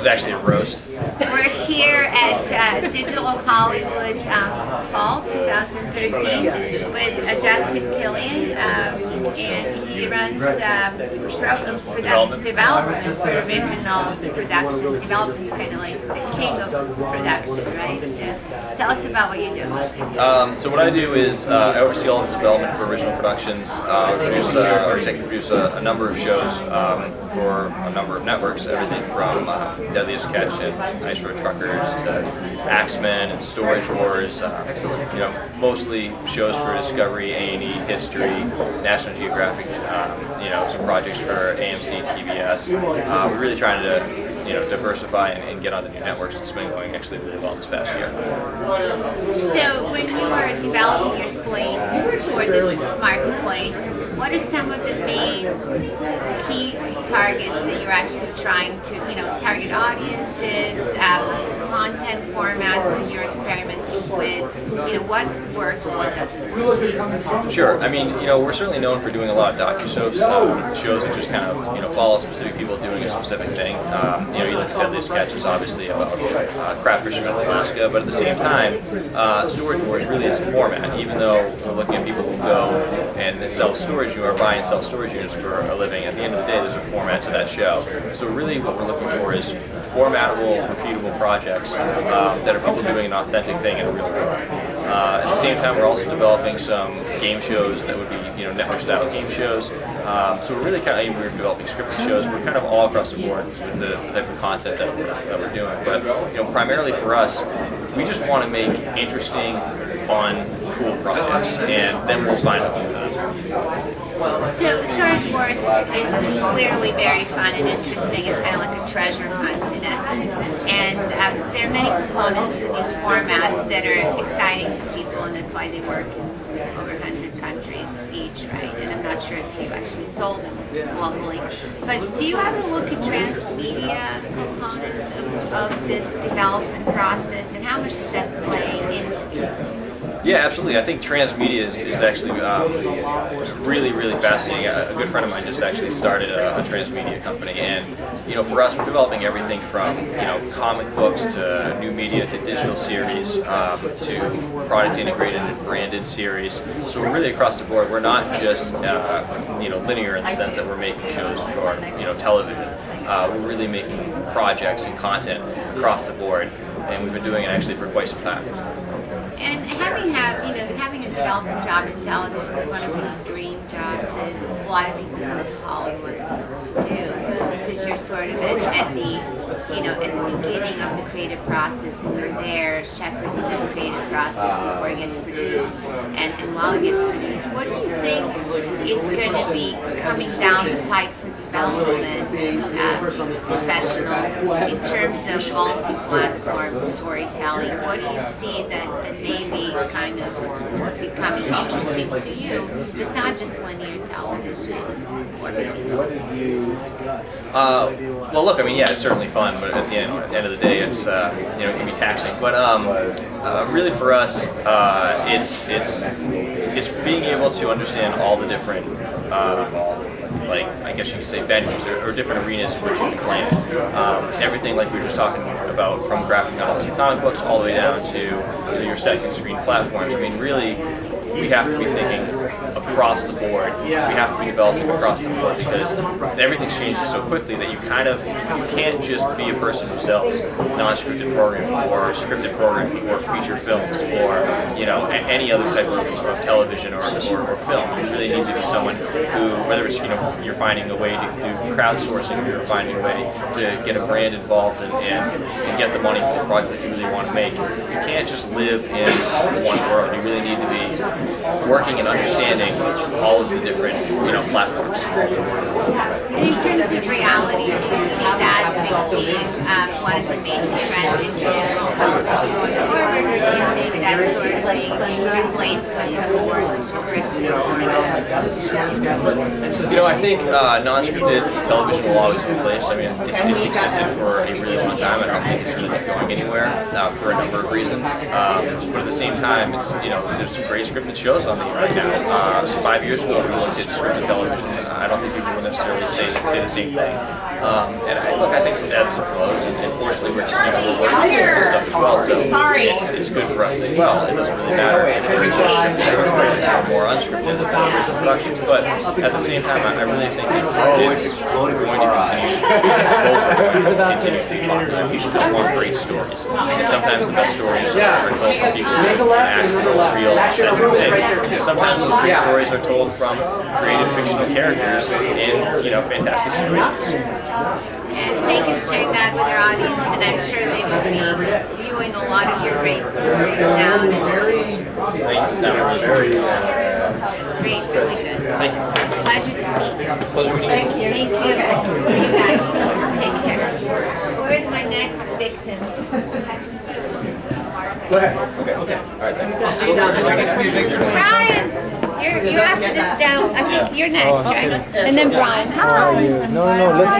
is actually a roast. We're here at Digital Hollywood Fall 2013 with Justin Killian, and he runs development for original productions. Development's kind of like the king of production, right? So tell us about what you do. So what I do is I oversee all the development for original productions, executive produce a number of shows for a number of networks, everything from Deadliest Catch and Ice Road Truckers to Axemen and Storage Wars, mostly shows for Discovery, A&E, History, National Geographic, some projects for AMC, TBS. We're really trying to diversify and get on the new networks. It's been going actually really well this past year. So when you are developing your slate for this marketplace, what are some of the main key targets that you're actually trying to, target audiences, content formats that you're experimenting with, what works, what doesn't work? Sure. I mean, we're certainly known for doing a lot of docu-soaps, shows that just kind of, follow specific people doing a specific thing. You look at Deadliest Catch is obviously about crab fishermen in Alaska, but at the same time, Storage Wars really is a format. Even though we're looking at people who go and sell storage or buy and sell storage units for a living, at the end of the day, there's a format to that show. So really what we're looking for is formatable, repeatable projects that are people doing an authentic thing in a real world. At the same time, we're also developing some game shows that would be, network-style game shows. So we're really we're developing scripted shows. We're kind of all across the board with the type of content that we're doing. But primarily for us, we just want to make interesting, fun, cool projects, and then we'll find a home for them. So Storage Wars is clearly very fun and interesting. It's kind of like a treasure hunt in essence. And there are many components to these formats that are exciting to people, and that's why they work in over 100 countries each, right? And I'm not sure if you actually sold them globally. But do you ever look at transmedia components of this development process, and how much does that play into it? Yeah, absolutely. I think transmedia is actually really, really fascinating. A good friend of mine just actually started a transmedia company, and for us, we're developing everything from comic books to new media to digital series to product integrated and branded series. So we're really across the board. We're not just linear in the sense that we're making shows for television. We're really making projects and content across the board, and we've been doing it actually for quite some time. And having a development job in television is one of these dream jobs that a lot of people come to Hollywood to do, because you're sort of at the beginning of the creative process, and you're there shepherding the creative process before it gets produced. And while it gets produced, what do you think is going to be coming down the pipe for development professionals in terms of multi-platform storytelling? What do you see that may be kind of becoming interesting to you? It's not just linear television. Well, look, it's certainly fun, but at the end of the day, it's it can be taxing. But really, for us, it's being able to understand all the different, I guess you could say, venues or different arenas in which you can play it. Everything like we were just talking about, from graphic novels and comic books all the way down to your second screen platforms. Really, we have to be thinking across the board. We have to be developing across the board, because everything's changing so quickly that you can't just be a person who sells non-scripted programming or scripted programming or feature films or any other type of television or film. You really need to be someone who, whether it's you're finding a way to do crowdsourcing, or you're finding a way to get a brand involved and get the money for the project that you really want to make. You can't just live in one world. You really need to be working and understanding all of the different platforms. And in terms of reality, do you see that being one of the major trends in traditional television going forward, or do you think that's sort of being replaced with some more scripted formats? I think non-scripted television will always be placed. It's existed for a really long time. I don't think it's really going anywhere for a number of reasons. But at the same time, there's some great scripted shows on the air right now. 5 years ago, we looked at scripted television. I don't think people will necessarily say the same thing. And I think it's ebbs and flows, and fortunately we're working on stuff as well, so it's good for us as well. It doesn't really matter if it's more unscripted original productions, but at the same time, I really think it's going to continue to be popular. People just want great stories, and sometimes the best stories are told from people with actual, real, and sometimes those great stories are told from creative fictional characters in fantastic situations. And thank you for sharing that with our audience, and I'm sure they will be viewing a lot of your great stories now in the future. Very great, really good. Thank you. Pleasure to meet you. Pleasure meeting you. Thank you. See you guys. Take care. Where is my next victim? Go ahead. Okay. All right, thanks. Brian, you're after this down. I think you're next, right? And then Brian. Hi. No, let's